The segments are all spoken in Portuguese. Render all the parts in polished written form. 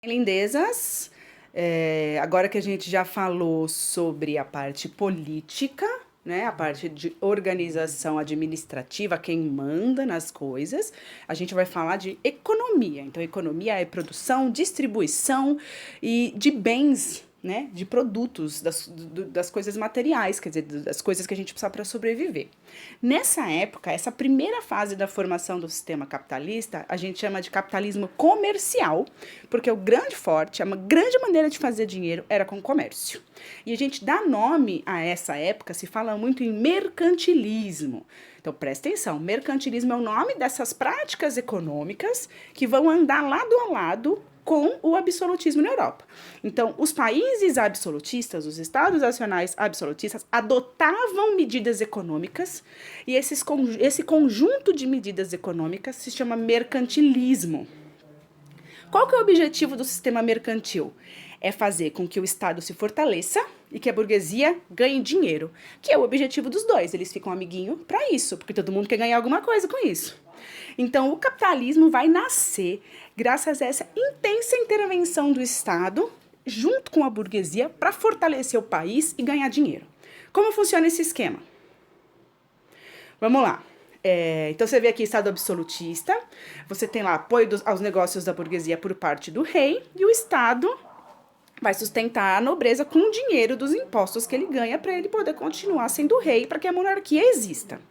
Lindezas, agora que a gente já falou sobre a parte política, né, a parte de organização administrativa, quem manda nas coisas, a gente vai falar de economia. Então, economia é produção, distribuição e de bens, né, de produtos, das coisas materiais, quer dizer, das coisas que a gente precisa para sobreviver. Nessa época, essa primeira fase da formação do sistema capitalista, a gente chama de capitalismo comercial, porque o grande forte, a grande maneira de fazer dinheiro era com o comércio. E a gente dá nome a essa época, se fala muito em mercantilismo. Então, presta atenção, mercantilismo é o nome dessas práticas econômicas que vão andar lado a lado com o absolutismo na Europa. Então, os países absolutistas, os estados nacionais absolutistas, adotavam medidas econômicas e esse conjunto de medidas econômicas se chama mercantilismo. Qual que é o objetivo do sistema mercantil? É fazer com que o Estado se fortaleça e que a burguesia ganhe dinheiro, que é o objetivo dos dois. Eles ficam amiguinho para isso, porque todo mundo quer ganhar alguma coisa com isso. Então, o capitalismo vai nascer graças a essa intensa intervenção do Estado junto com a burguesia para fortalecer o país e ganhar dinheiro. Como funciona esse esquema? Vamos lá. Então, você vê aqui Estado absolutista, você tem lá apoio aos negócios da burguesia por parte do rei, e o Estado vai sustentar a nobreza com o dinheiro dos impostos que ele ganha para ele poder continuar sendo rei, para que a monarquia exista.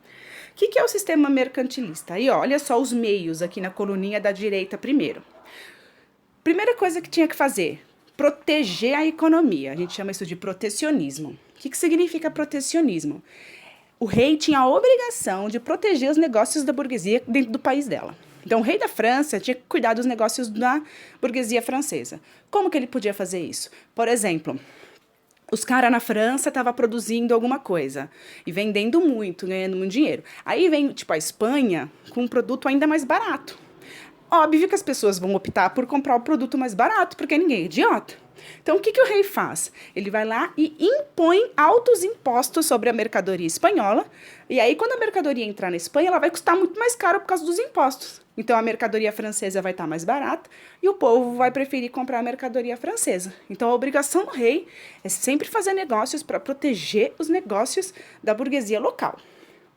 O que é o sistema mercantilista? Aí, ó, olha só os meios aqui na coluninha da direita primeiro. Primeira coisa que tinha que fazer, proteger a economia. A gente chama isso de protecionismo. O que significa protecionismo? O rei tinha a obrigação de proteger os negócios da burguesia dentro do país dela. Então, o rei da França tinha que cuidar dos negócios da burguesia francesa. Como que ele podia fazer isso? Por exemplo, os caras na França estavam produzindo alguma coisa e vendendo muito, ganhando muito dinheiro. Aí vem, tipo, a Espanha com um produto ainda mais barato. Óbvio que as pessoas vão optar por comprar o produto mais barato, porque ninguém é idiota. Então, o que o rei faz? Ele vai lá e impõe altos impostos sobre a mercadoria espanhola, e aí, quando a mercadoria entrar na Espanha, ela vai custar muito mais caro por causa dos impostos. Então, a mercadoria francesa vai estar mais barata, e o povo vai preferir comprar a mercadoria francesa. Então, a obrigação do rei é sempre fazer negócios para proteger os negócios da burguesia local.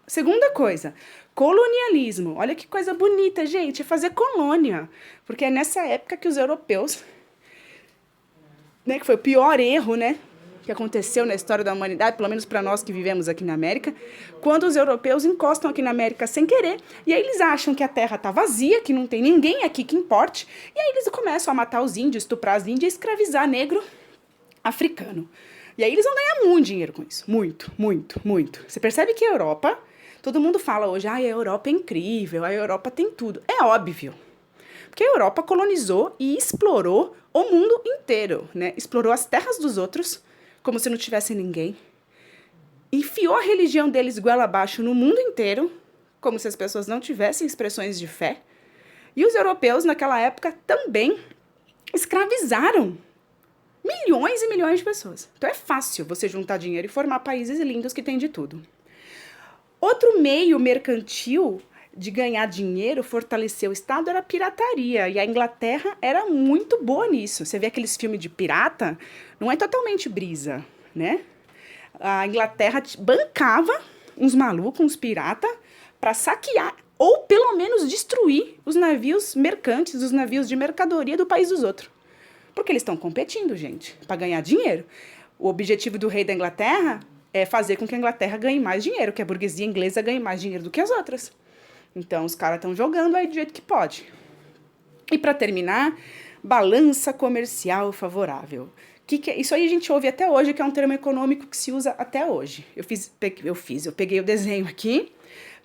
Segunda coisa, colonialismo. Olha que coisa bonita, gente, é fazer colônia. Porque é nessa época que os europeus, né, que foi o pior erro, né, que aconteceu na história da humanidade, pelo menos para nós que vivemos aqui na América, quando os europeus encostam aqui na América sem querer, e aí eles acham que a terra está vazia, que não tem ninguém aqui que importe, e aí eles começam a matar os índios, estuprar as índias, escravizar negro africano. E aí eles vão ganhar muito dinheiro com isso. Muito, muito, muito. Você percebe que a Europa, todo mundo fala hoje, a Europa é incrível, a Europa tem tudo. É óbvio. Porque a Europa colonizou e explorou o mundo inteiro, né? Explorou as terras dos outros, como se não tivesse ninguém. Enfiou a religião deles goela abaixo no mundo inteiro, como se as pessoas não tivessem expressões de fé. E os europeus, naquela época, também escravizaram milhões e milhões de pessoas. Então é fácil você juntar dinheiro e formar países lindos que tem de tudo. Outro meio mercantil de ganhar dinheiro, fortalecer o Estado, era a pirataria. E a Inglaterra era muito boa nisso. Você vê aqueles filmes de pirata, não é totalmente brisa, né? A Inglaterra bancava uns malucos, uns piratas, para saquear ou pelo menos destruir os navios mercantes, os navios de mercadoria do país dos outros. Porque eles estão competindo, gente, para ganhar dinheiro. O objetivo do rei da Inglaterra é fazer com que a Inglaterra ganhe mais dinheiro, que a burguesia inglesa ganhe mais dinheiro do que as outras. Então, os caras estão jogando aí do jeito que pode. E para terminar, balança comercial favorável. Isso aí a gente ouve até hoje, que é um termo econômico que se usa até hoje. Eu peguei o desenho aqui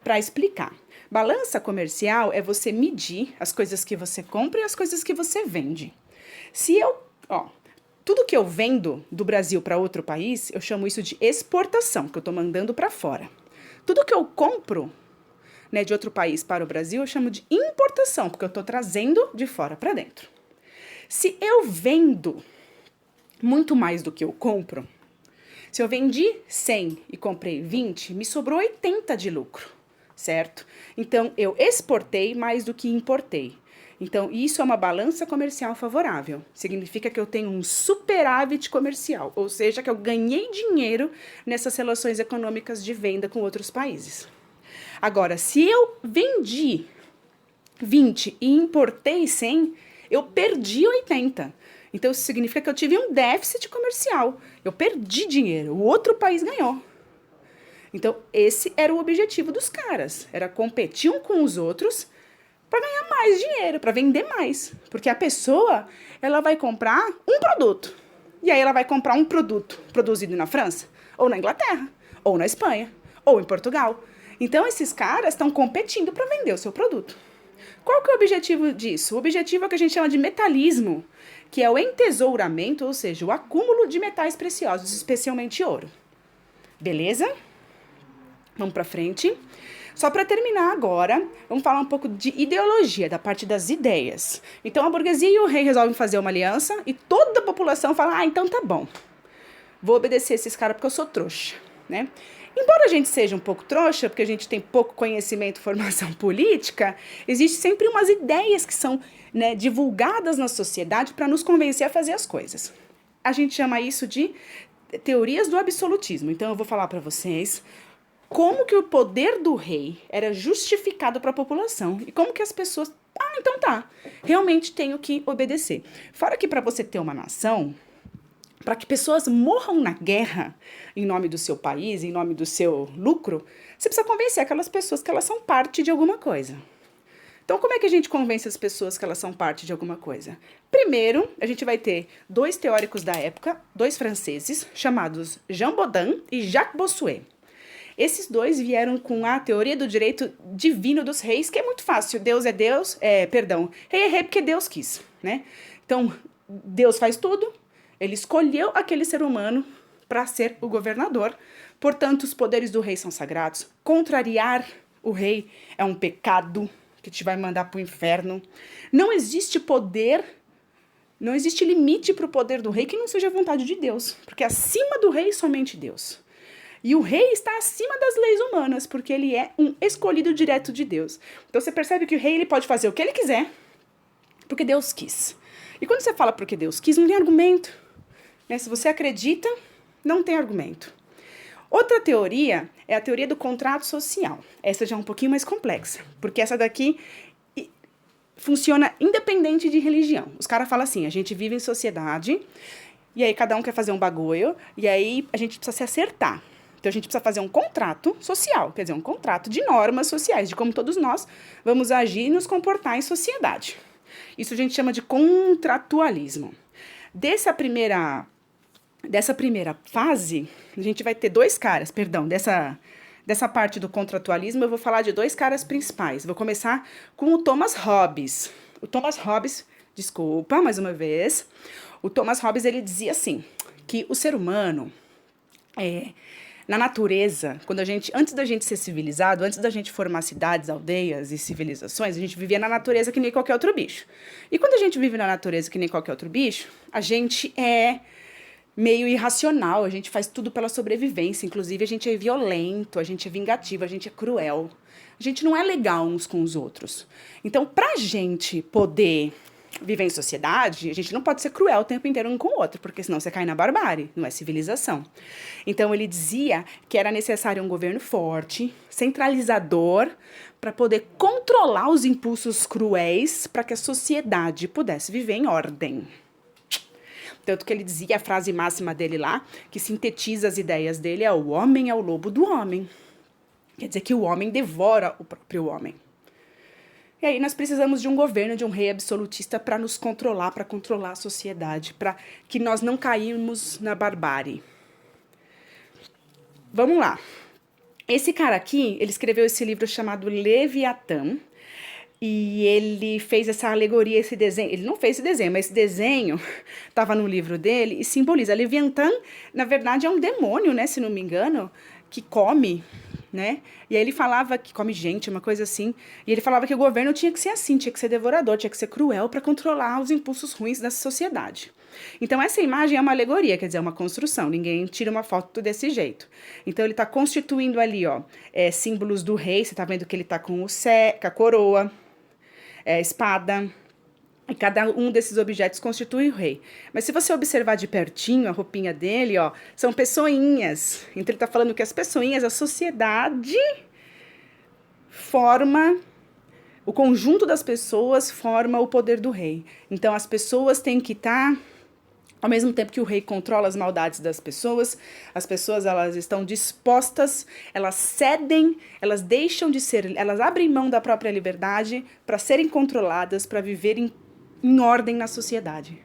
para explicar. Balança comercial é você medir as coisas que você compra e as coisas que você vende. Tudo que eu vendo do Brasil para outro país, eu chamo isso de exportação, que eu estou mandando para fora. Tudo que eu compro, né, de outro país para o Brasil, eu chamo de importação, porque eu estou trazendo de fora para dentro. Se eu vendo muito mais do que eu compro, se eu vendi 100 e comprei 20, me sobrou 80 de lucro, certo? Então, eu exportei mais do que importei. Então, isso é uma balança comercial favorável. Significa que eu tenho um superávit comercial, ou seja, que eu ganhei dinheiro nessas relações econômicas de venda com outros países. Agora, se eu vendi 20 e importei 100, eu perdi 80. Então, isso significa que eu tive um déficit comercial. Eu perdi dinheiro, o outro país ganhou. Então, esse era o objetivo dos caras. Era competir um com os outros para ganhar mais dinheiro, para vender mais. Porque a pessoa, ela vai comprar um produto. E aí ela vai comprar um produto produzido na França, ou na Inglaterra, ou na Espanha, ou em Portugal. Então, esses caras estão competindo para vender o seu produto. Qual que é o objetivo disso? O objetivo é o que a gente chama de metalismo, que é o entesouramento, ou seja, o acúmulo de metais preciosos, especialmente ouro. Beleza? Vamos para frente. Só para terminar agora, vamos falar um pouco de ideologia, da parte das ideias. Então, a burguesia e o rei resolvem fazer uma aliança e toda a população fala, então tá bom, vou obedecer esses caras porque eu sou trouxa, né? Embora a gente seja um pouco trouxa, porque a gente tem pouco conhecimento, formação política, existe sempre umas ideias que são, né, divulgadas na sociedade para nos convencer a fazer as coisas. A gente chama isso de teorias do absolutismo. Então, eu vou falar para vocês como que o poder do rei era justificado para a população e como que as pessoas, então tá, realmente tenho que obedecer. Fora que para você ter uma nação, para que pessoas morram na guerra em nome do seu país, em nome do seu lucro, você precisa convencer aquelas pessoas que elas são parte de alguma coisa. Então, como é que a gente convence as pessoas que elas são parte de alguma coisa? Primeiro, a gente vai ter dois teóricos da época, dois franceses, chamados Jean Bodin e Jacques Bossuet. Esses dois vieram com a teoria do direito divino dos reis, que é muito fácil. Deus é Deus, rei é rei porque Deus quis, né? Então, Deus faz tudo, ele escolheu aquele ser humano para ser o governador. Portanto, os poderes do rei são sagrados. Contrariar o rei é um pecado que te vai mandar para o inferno. Não existe poder, não existe limite para o poder do rei que não seja a vontade de Deus. Porque acima do rei, somente Deus. E o rei está acima das leis humanas, porque ele é um escolhido direto de Deus. Então você percebe que o rei ele pode fazer o que ele quiser, porque Deus quis. E quando você fala porque Deus quis, não tem argumento. Né? Se você acredita, não tem argumento. Outra teoria é a teoria do contrato social. Essa já é um pouquinho mais complexa, porque essa daqui funciona independente de religião. Os caras falam assim, a gente vive em sociedade, e aí cada um quer fazer um bagulho, e aí a gente precisa se acertar. Então, a gente precisa fazer um contrato social, quer dizer, um contrato de normas sociais, de como todos nós vamos agir e nos comportar em sociedade. Isso a gente chama de contratualismo. Dessa primeira fase, a gente vai ter dois caras, dessa parte do contratualismo, eu vou falar de dois caras principais. Vou começar com o Thomas Hobbes. O Thomas Hobbes, desculpa, mais uma vez, o Thomas Hobbes, ele dizia assim, que o ser humano na natureza, antes da gente ser civilizado, antes da gente formar cidades, aldeias e civilizações, a gente vivia na natureza que nem qualquer outro bicho. E quando a gente vive na natureza que nem qualquer outro bicho, a gente é meio irracional, a gente faz tudo pela sobrevivência, inclusive a gente é violento, a gente é vingativo, a gente é cruel. A gente não é legal uns com os outros. Então, pra gente poder viver em sociedade, a gente não pode ser cruel o tempo inteiro um com o outro, porque senão você cai na barbárie, não é civilização. Então ele dizia que era necessário um governo forte, centralizador, para poder controlar os impulsos cruéis para que a sociedade pudesse viver em ordem. Tanto que ele dizia, a frase máxima dele lá, que sintetiza as ideias dele, é o homem é o lobo do homem. Quer dizer que o homem devora o próprio homem. E aí nós precisamos de um governo, de um rei absolutista para nos controlar, para controlar a sociedade, para que nós não caímos na barbárie. Vamos lá. Esse cara aqui, ele escreveu esse livro chamado Leviatã, e ele fez essa alegoria, esse desenho. Ele não fez esse desenho, mas esse desenho estava no livro dele e simboliza. Leviatã, na verdade, é um demônio, né, se não me engano, que come, né? E aí ele falava que come gente, uma coisa assim. E ele falava que o governo tinha que ser assim, tinha que ser devorador, tinha que ser cruel para controlar os impulsos ruins da sociedade. Então essa imagem é uma alegoria, quer dizer, é uma construção. Ninguém tira uma foto desse jeito. Então ele está constituindo ali, ó, símbolos do rei. Você está vendo que ele está com a coroa, espada. E cada um desses objetos constitui o rei. Mas se você observar de pertinho a roupinha dele, ó, são pessoinhas. Então ele está falando que as pessoinhas, a sociedade forma, o conjunto das pessoas forma o poder do rei. Então as pessoas têm que estar, ao mesmo tempo que o rei controla as maldades das pessoas, as pessoas elas estão dispostas, elas cedem, elas deixam de ser, elas abrem mão da própria liberdade para serem controladas, para viverem em ordem na sociedade.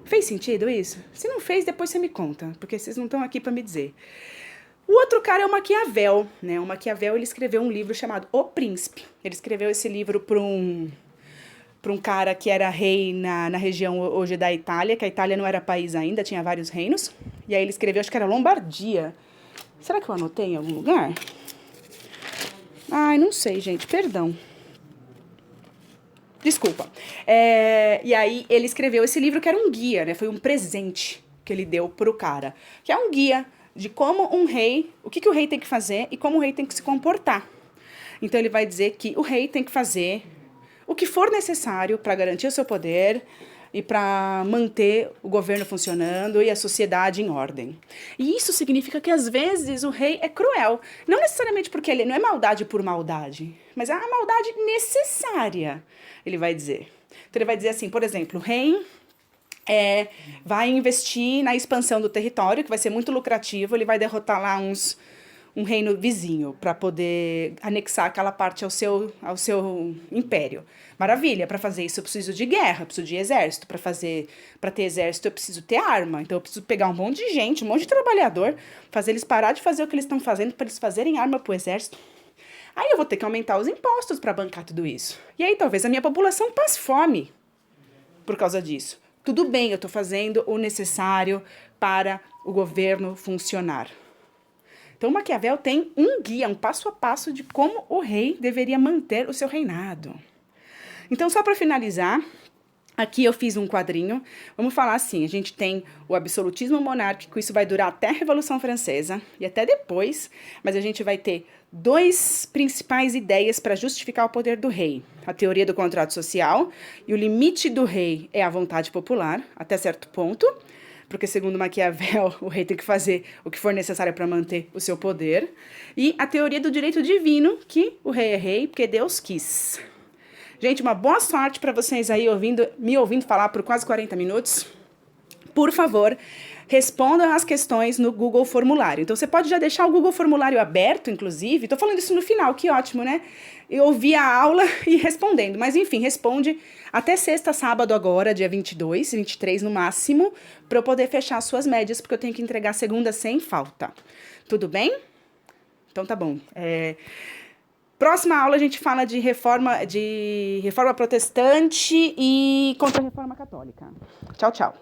Fez sentido isso? Se não fez, depois você me conta, porque vocês não estão aqui para me dizer. O outro cara é o Maquiavel, né? O Maquiavel, ele escreveu um livro chamado O Príncipe. Ele escreveu esse livro para um cara que era rei na região hoje da Itália, que a Itália não era país ainda, tinha vários reinos. E aí ele escreveu, acho que era Lombardia. Será que eu anotei em algum lugar? Ai, não sei, gente, perdão. Desculpa. E aí ele escreveu esse livro que era um guia, né? Foi um presente que ele deu pro cara. Que é um guia de como um rei, o que o rei tem que fazer e como o rei tem que se comportar. Então ele vai dizer que o rei tem que fazer o que for necessário para garantir o seu poder e para manter o governo funcionando e a sociedade em ordem. E isso significa que, às vezes, o rei é cruel. Não necessariamente porque ele não é maldade por maldade, mas é a maldade necessária, ele vai dizer. Então, ele vai dizer assim, por exemplo, o rei vai investir na expansão do território, que vai ser muito lucrativo, ele vai derrotar lá um reino vizinho para poder anexar aquela parte ao seu império. Maravilha, para fazer isso eu preciso de guerra, preciso de exército. Para ter exército eu preciso ter arma. Então eu preciso pegar um monte de gente, um monte de trabalhador, fazer eles parar de fazer o que eles estão fazendo para eles fazerem arma pro exército. Aí eu vou ter que aumentar os impostos para bancar tudo isso. E aí talvez a minha população passe fome por causa disso. Tudo bem, eu estou fazendo o necessário para o governo funcionar. Então, Maquiavel tem um guia, um passo a passo de como o rei deveria manter o seu reinado. Então, só para finalizar, aqui eu fiz um quadrinho. Vamos falar assim, a gente tem o absolutismo monárquico, isso vai durar até a Revolução Francesa e até depois, mas a gente vai ter duas principais ideias para justificar o poder do rei. A teoria do contrato social, e o limite do rei é a vontade popular, até certo ponto, porque, segundo Maquiavel, o rei tem que fazer o que for necessário para manter o seu poder. E a teoria do direito divino, que o rei é rei porque Deus quis. Gente, uma boa sorte para vocês aí me ouvindo falar por quase 40 minutos. Por favor, respondam as questões no Google Formulário. Então, você pode já deixar o Google Formulário aberto, inclusive. Estou falando isso no final, que ótimo, né? Eu ouvi a aula e respondendo. Mas, enfim, responde até sexta, sábado agora, dia 22, 23 no máximo, para eu poder fechar as suas médias, porque eu tenho que entregar segunda sem falta. Tudo bem? Então, tá bom. Próxima aula a gente fala de reforma protestante e contra a reforma católica. Tchau, tchau.